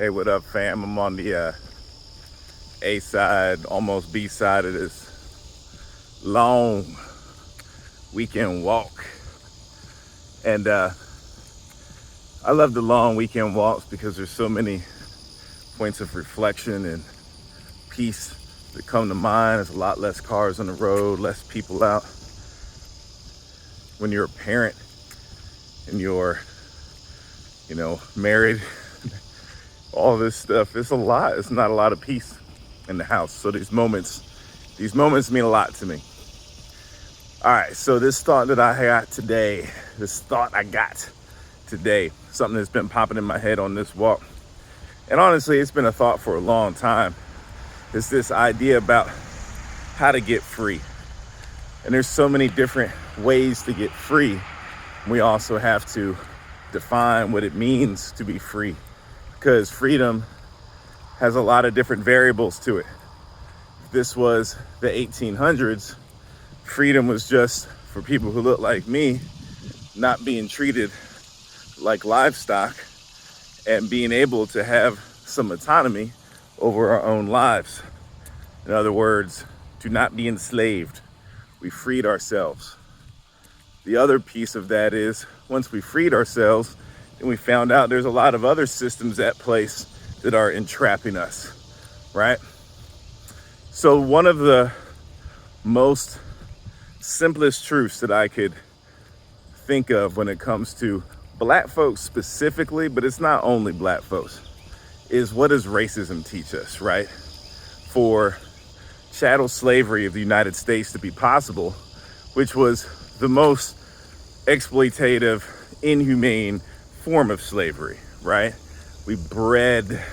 Hey, what up, fam? I'm on the A side, almost B side of this long weekend walk. And I love the long weekend walks because there's so many points of reflection and peace that come to mind. There's a lot less cars on the road, less people out. When you're a parent and you're, married, all this stuff, it's a lot. It's not a lot of peace in the house. So these moments mean a lot to me. All right, so this thought I got today, something that's been popping in my head on this walk. And honestly, it's been a thought for a long time. It's this idea about how to get free. And there's so many different ways to get free. We also have to define what it means to be free, because freedom has a lot of different variables to it. If this was the 1800s, freedom was just for people who look like me, not being treated like livestock and being able to have some autonomy over our own lives. In other words, to not be enslaved. We freed ourselves. The other piece of that is, once we freed ourselves, then we found out there's a lot of other systems at place that are entrapping us, right? So one of the most simplest truths that I could think of when it comes to Black folks specifically, but it's not only Black folks, is what does racism teach us, right? For chattel slavery of the United States to be possible, which was the most exploitative, inhumane form of slavery, right? We bred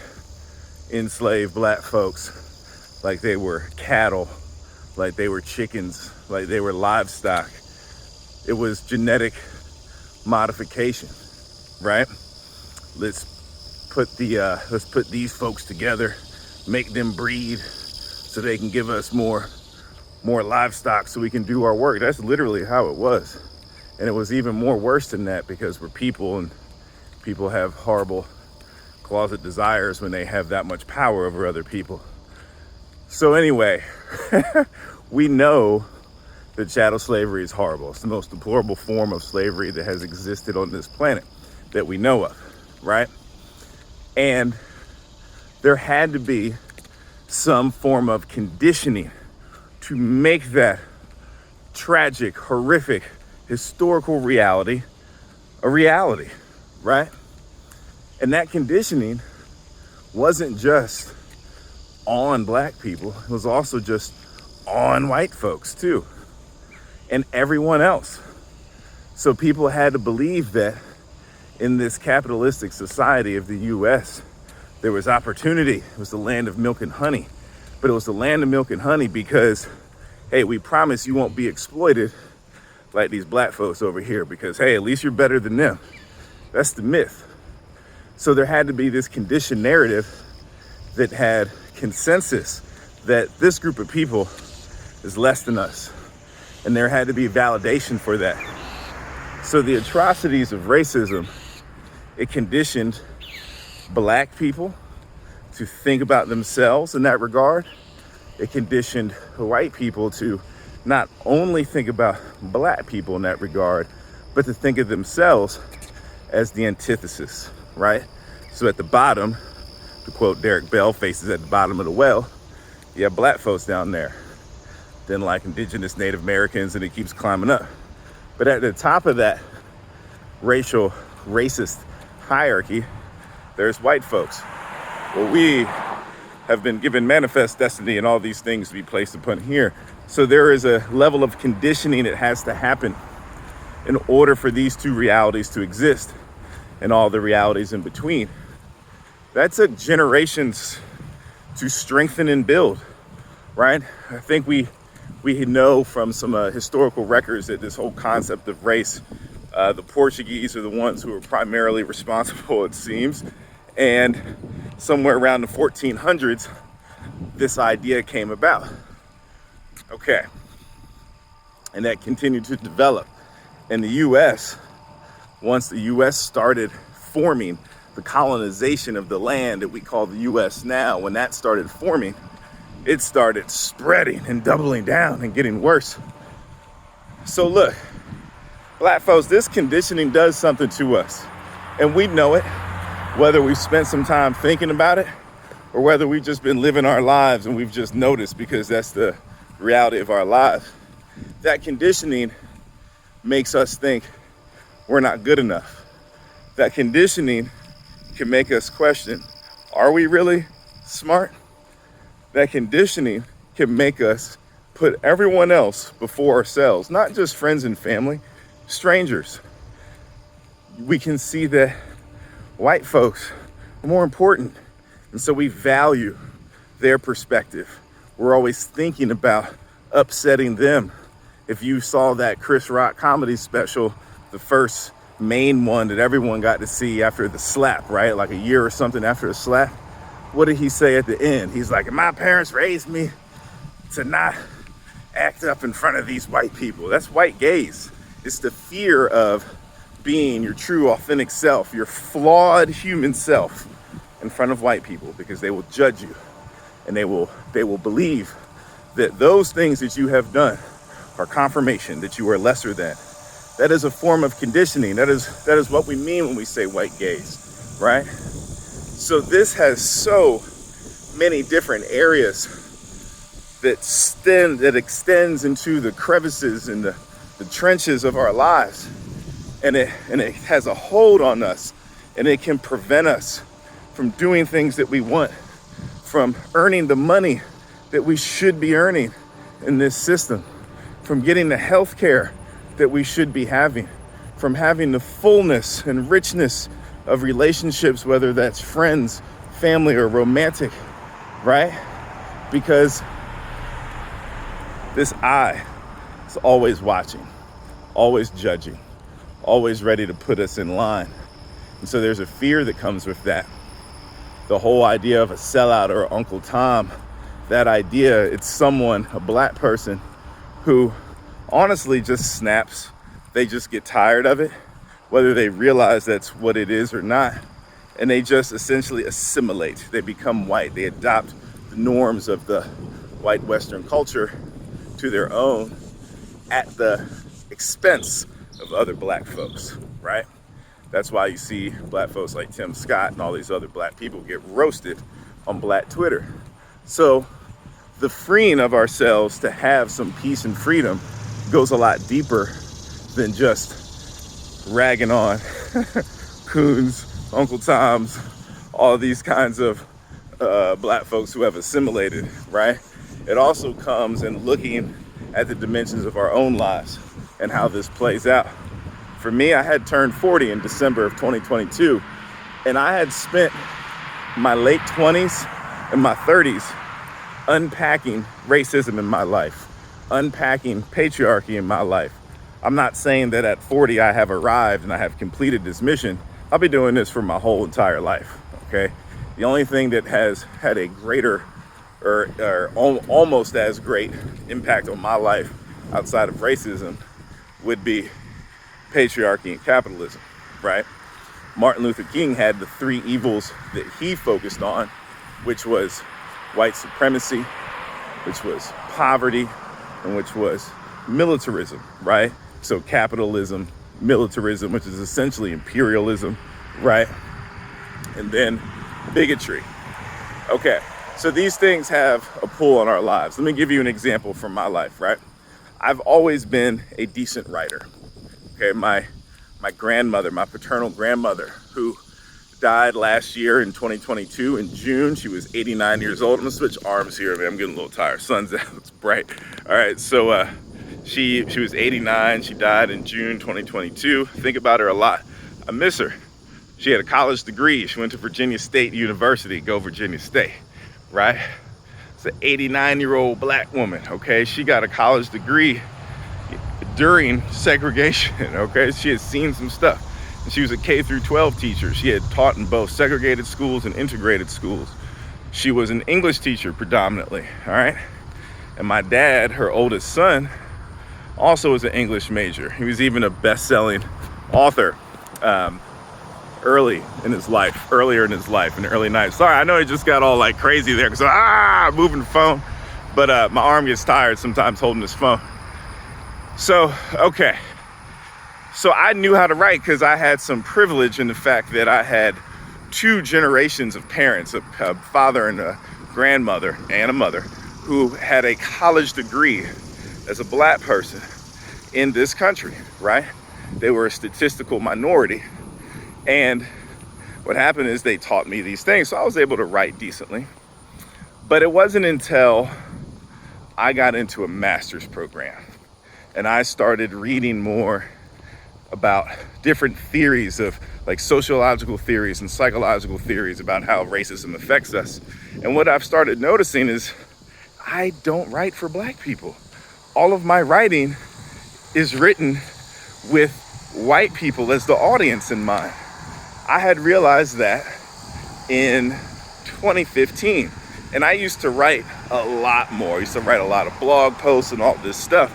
enslaved Black folks like they were cattle, like they were chickens, like they were livestock. It was genetic modification, right? Let's put these folks together, make them breed so they can give us more livestock so we can do our work. That's literally how it was. And it was even more worse than that, because we're people, and people have horrible closet desires when they have that much power over other people. So anyway, we know that chattel slavery is horrible. It's the most deplorable form of slavery that has existed on this planet that we know of, right? And there had to be some form of conditioning to make that tragic, horrific, historical reality a reality, right? And that conditioning wasn't just on Black people, it was also just on white folks too, and everyone else. So people had to believe that in this capitalistic society of the US, there was opportunity. It was the land of milk and honey. But it was the land of milk and honey because, hey, we promise you won't be exploited like these Black folks over here, because, hey, at least you're better than them. That's the myth. So there had to be this conditioned narrative that had consensus that this group of people is less than us. And there had to be validation for that. So the atrocities of racism, it conditioned Black people to think about themselves in that regard. It conditioned white people to not only think about Black people in that regard, but to think of themselves as the antithesis, right? So at the bottom, to quote Derek Bell, faces at the bottom of the well, you have Black folks down there, then like indigenous Native Americans, and it keeps climbing up. But at the top of that racist hierarchy, there's white folks. Well, we have been given manifest destiny and all these things to be placed upon here. So there is a level of conditioning that has to happen in order for these two realities to exist and all the realities in between. That took generations to strengthen and build, right? I think we know from some historical records that this whole concept of race, the Portuguese are the ones who are primarily responsible, it seems. And somewhere around the 1400s, this idea came about. Okay. And that continued to develop. In the US, once the US started forming the colonization of the land that we call the US now, when that started forming, it started spreading and doubling down and getting worse. So look, Black folks, this conditioning does something to us, and we know it, whether we've spent some time thinking about it or whether we've just been living our lives and we've just noticed because that's the reality of our lives. That conditioning makes us think we're not good enough. That conditioning can make us question, are we really smart? That conditioning can make us put everyone else before ourselves, not just friends and family, strangers. We can see that white folks are more important, and so we value their perspective. We're always thinking about upsetting them. If you saw that Chris Rock comedy special, the first main one that everyone got to see after the slap, right? Like a year or something after the slap. What did he say at the end? He's like, my parents raised me to not act up in front of these white people. That's white gaze. It's the fear of being your true, authentic self, your flawed human self in front of white people, because they will judge you and they will believe that those things that you have done are confirmation that you are lesser than. That is a form of conditioning. That is what we mean when we say white gaze, right? So this has so many different areas that extends into the crevices and the trenches of our lives. And it has a hold on us, and it can prevent us from doing things that we want, from earning the money that we should be earning in this system, from getting the health care that we should be having, from having the fullness and richness of relationships, whether that's friends, family, or romantic, right? Because this eye is always watching, always judging, always ready to put us in line. And so there's a fear that comes with that. The whole idea of a sellout or Uncle Tom, that idea, it's someone, a Black person, who honestly just snaps. They just get tired of it, whether they realize that's what it is or not. And they just essentially assimilate. They become white. They adopt the norms of the white Western culture to their own at the expense of other Black folks, right? That's why you see Black folks like Tim Scott and all these other Black people get roasted on Black Twitter. So the freeing of ourselves to have some peace and freedom goes a lot deeper than just ragging on coons, Uncle Toms, all these kinds of Black folks who have assimilated, right? It also comes in looking at the dimensions of our own lives and how this plays out. For me, I had turned 40 in December of 2022, and I had spent my late 20s and my 30s unpacking racism in my life, unpacking patriarchy in my life. I'm not saying that at 40 I have arrived and I have completed this mission. I'll be doing this for my whole entire life, okay? The only thing that has had a greater or almost as great impact on my life outside of racism would be patriarchy and capitalism, right? Martin Luther King had the three evils that he focused on, which was white supremacy, which was poverty, and which was militarism, right? So capitalism, militarism, which is essentially imperialism, right? And then bigotry. Okay, so these things have a pull on our lives. Let me give you an example from my life, right? I've always been a decent writer. Okay, my grandmother, my paternal grandmother, who died last year in 2022 in June. She was 89 years old. I'm gonna switch arms here, man. I'm getting a little tired. Sun's out, it's bright. All right, so she was 89. She died in June 2022. Think about her a lot. I miss her. She had a college degree. She went to Virginia State University. Go Virginia State, right? It's an 89-year-old Black woman, okay? She got a college degree during segregation, okay? She had seen some stuff. And she was a K through 12 teacher. She had taught in both segregated schools and integrated schools. She was an English teacher predominantly, all right? And my dad, her oldest son, also was an English major. He was even a best-selling author. earlier in his life, in the early 90s. Sorry, I know it just got all like crazy there because moving the phone, but my arm gets tired sometimes holding this phone. So, okay. So I knew how to write because I had some privilege in the fact that I had 2 generations of parents, a father and a grandmother and a mother, who had a college degree as a black person in this country, right? They were a statistical minority. And what happened is they taught me these things. So I was able to write decently. But it wasn't until I got into a master's program and I started reading more about different theories of like sociological theories and psychological theories about how racism affects us. And what I've started noticing is I don't write for black people. All of my writing is written with white people as the audience in mind. I had realized that in 2015, and I used to write a lot more. I used to write a lot of blog posts and all this stuff.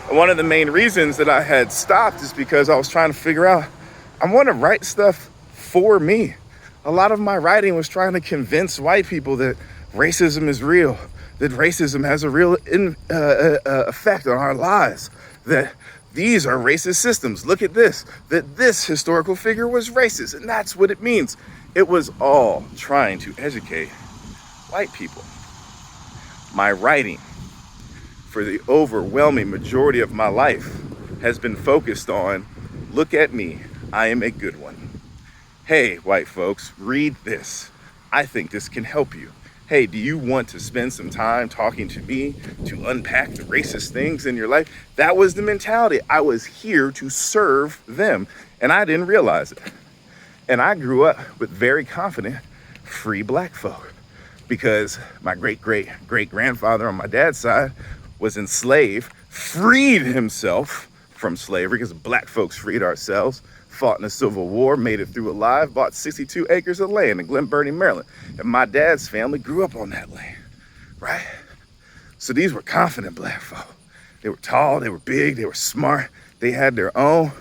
And one of the main reasons that I had stopped is because I was trying to figure out, I want to write stuff for me. A lot of my writing was trying to convince white people that racism is real, that racism has a real effect on our lives, that these are racist systems. Look at this, that this historical figure was racist, and that's what it means. It was all trying to educate white people. My writing, for the overwhelming majority of my life, has been focused on, look at me, I am a good one. Hey, white folks, read this. I think this can help you. Hey, do you want to spend some time talking to me to unpack the racist things in your life? That was the mentality. I was here to serve them, and I didn't realize it. And I grew up with very confident, free black folk, because my great-great-great-grandfather on my dad's side was enslaved, freed himself from slavery, because black folks freed ourselves, fought in the Civil War, made it through alive, bought 62 acres of land in Glen Burnie, Maryland. And my dad's family grew up on that land, right? So these were confident black folk. They were tall, they were big, they were smart, they had their own.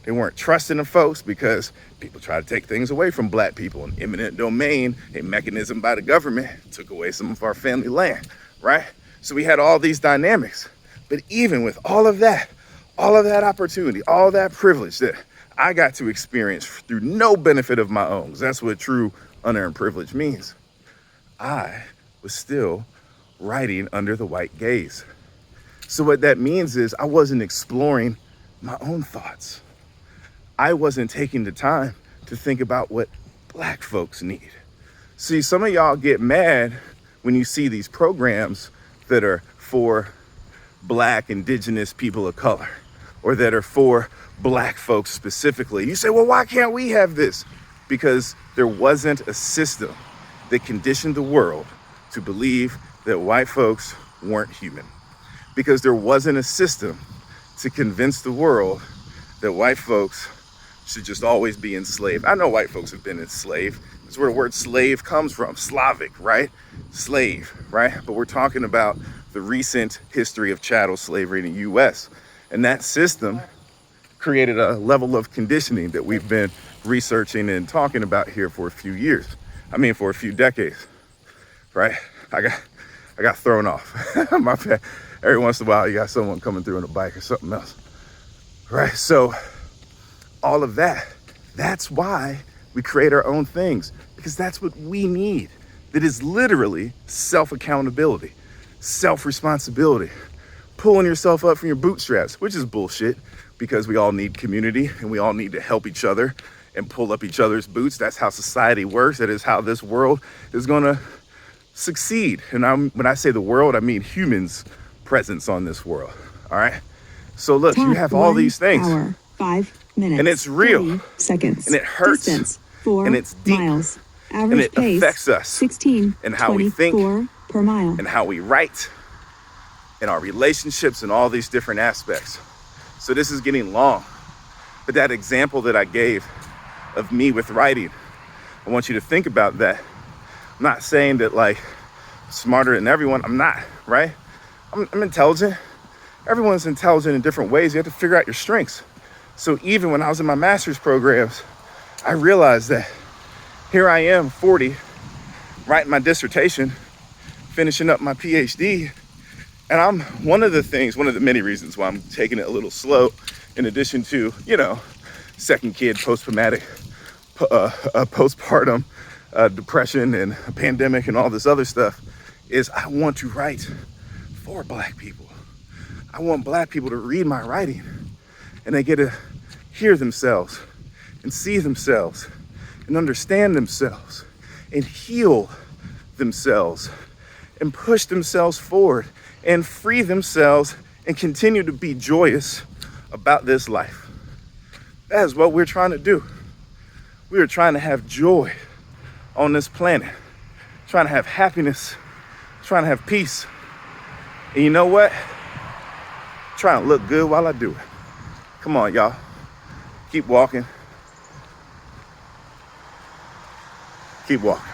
They weren't trusting the folks because people try to take things away from black people. An eminent domain, a mechanism by the government, took away some of our family land, right? So we had all these dynamics. But even with all of that opportunity, all that privilege that I got to experience through no benefit of my own, because that's what true unearned privilege means, I was still writing under the white gaze. So what that means is I wasn't exploring my own thoughts. I wasn't taking the time to think about what black folks need. See, some of y'all get mad when you see these programs that are for black, indigenous people of color, or that are for black folks specifically. You say, well, why can't we have this? Because there wasn't a system that conditioned the world to believe that white folks weren't human. Because there wasn't a system to convince the world that white folks should just always be enslaved. I know white folks have been enslaved. That's where the word slave comes from, Slavic, right? Slave, right? But we're talking about the recent history of chattel slavery in the US. And that system created a level of conditioning that we've been researching and talking about here for a few years. For a few decades, right? I got thrown off. My bad. Every once in a while, you got someone coming through on a bike or something else, right? So all of that, that's why we create our own things, because that's what we need. That is literally self-accountability, self-responsibility, pulling yourself up from your bootstraps, which is bullshit, because we all need community and we all need to help each other and pull up each other's boots. That's how society works. That is how this world is going to succeed. And when I say the world, I mean humans' presence on this world. All right. So look, you have all these things. Hour, 5 minutes, and it's real. Seconds. And it hurts. Distance, 4 and it's deep. Miles. Average and it pace, affects us 16, and how we think per mile. And how we write and our relationships and all these different aspects. So this is getting long. But that example that I gave of me with writing, I want you to think about that. I'm not saying that like smarter than everyone. I'm not, right? I'm intelligent. Everyone's intelligent in different ways. You have to figure out your strengths. So even when I was in my master's programs, I realized that here I am, 40, writing my dissertation, finishing up my PhD. And one of the many reasons why I'm taking it a little slow, in addition to, second kid, postpartum depression and a pandemic and all this other stuff, is I want to write for Black people. I want Black people to read my writing and they get to hear themselves and see themselves and understand themselves and heal themselves and push themselves forward and free themselves and continue to be joyous about this life. That is what we're trying to do. We are trying to have joy on this planet, trying to have happiness, trying to have peace. And you know what? Trying to look good while I do it. Come on, y'all. Keep walking. Keep walking.